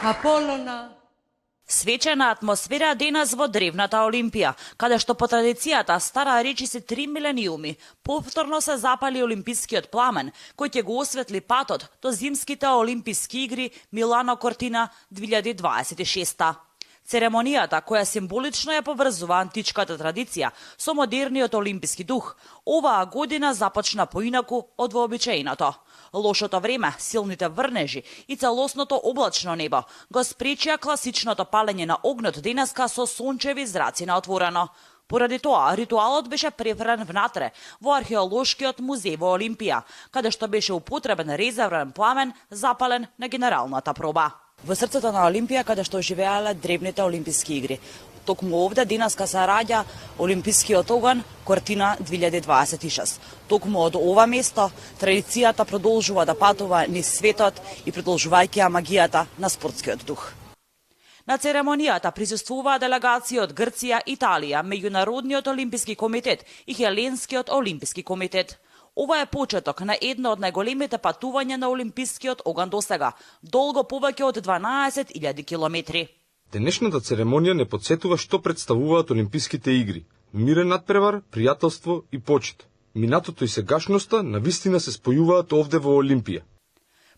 Аполона. Свечена атмосфера денес во древната Олимпија, каде што по традицијата стара речиси 3 милениуми повторно се запали олимпискиот пламен, кој ќе го осветли патот до зимските олимписки игри Милано Кортина 2026. Церемонијата, која символично ја поврзува античката традиција со модерниот олимписки дух, оваа година започна поинаку од вообичаеното. Лошото време, силните врнежи и целосното облачно небо го спречија класичното палење на огнот денеска со сончеви зраци на отворено. Поради тоа, ритуалот беше префрен внатре, во археолошкиот музеј во Олимпија, каде што беше употребен резервен пламен запален на генералната проба. Во срцето на Олимпија, каде што живеале древните олимписки игри. Токму овде денеска се раѓа олимпискиот оган Кортина 2026. Токму од ова место традицијата продолжува да патува низ светот и продолжувајќи магијата на спортскиот дух. На церемонијата присуствуваа делегации од Грција, Италија, Меѓународниот олимписки комитет и Хеленскиот олимписки комитет. Ова е почеток на едно од најголемите патувања на олимпискиот оган досега, долго повеќе од 12.000 километри. Денешната церемонија не потсетува што представуваат олимписките игри. Мирен надпревар, пријателство и почит. Минатото и сегашноста навистина се спојуваат овде во Олимпија.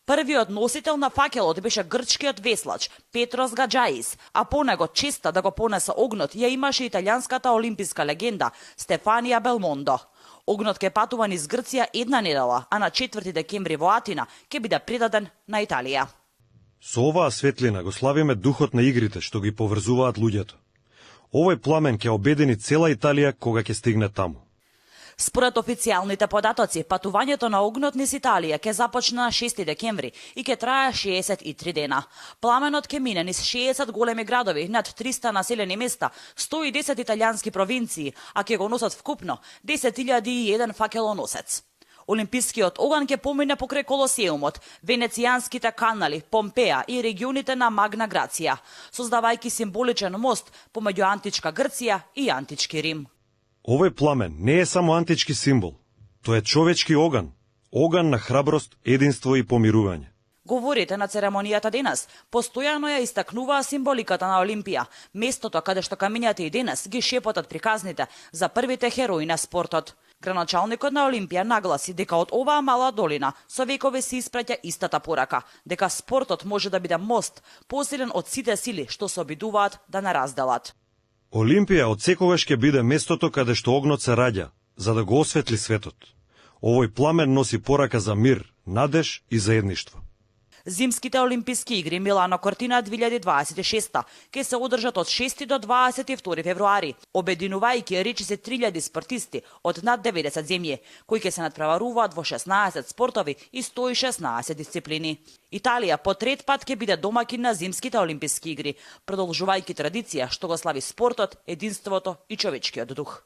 Првиот носител на факелот беше грчкиот веслач Петрос Гаджаис, а по него честа да го понесе огнот ја имаше италијанската олимписка легенда Стефанија Белмондо. Огнот ке патува низ Грција една недела, а на 4 декември во Атина ке биде предаден на Италија. Со оваа светлина го славиме духот на игрите што ги поврзуваат луѓето. Овој пламен ќе обедини цела Италија кога ќе стигне таму. Според официјалните податоци, патувањето на огнот низ Италија ќе започне на 6 декември и ќе трае 63 дена. Пламенот ќе мине низ 60 големи градови, над 300 населени места, 110 италијански провинции, а ќе го носат вкупно 10.001 факелоносец. Олимпискиот оган ќе помине покрај Колосеумот, венецијанските канали, Помпеја и регионите на Магна Грација, создавајќи символичен мост помеѓу античка Грција и антички Рим. Овој пламен не е само антички символ, тој е човечки оган, оган на храброст, единство и помирување. Говорите на церемонијата денес постојано ја истакнуваа символиката на Олимпија, местото каде што камињата и денес ги шепотат приказните за првите херои на спортот. Граначалникот на Олимпија нагласи дека од оваа мала долина со векови се испраќа истата порака, дека спортот може да биде мост посилен од сите сили што се обидуваат да не разделат. Олимпија од секогаш ќе биде местото каде што огнот се раѓа, за да го осветли светот. Овој пламен носи порака за мир, надеж и заедништво. Зимските олимписки игри Милано Кортина 2026 ќе се одржат од 6 до 22 февруари, обединувајќи речиси 3000 спортисти од над 90 земји, кои ќе се надпреваруваат во 16 спортови и 116 дисциплини. Италија по трет пат ќе биде домаќин на зимските олимписки игри, продолжувајќи традиција што го слави спортот, единството и човечкиот дух.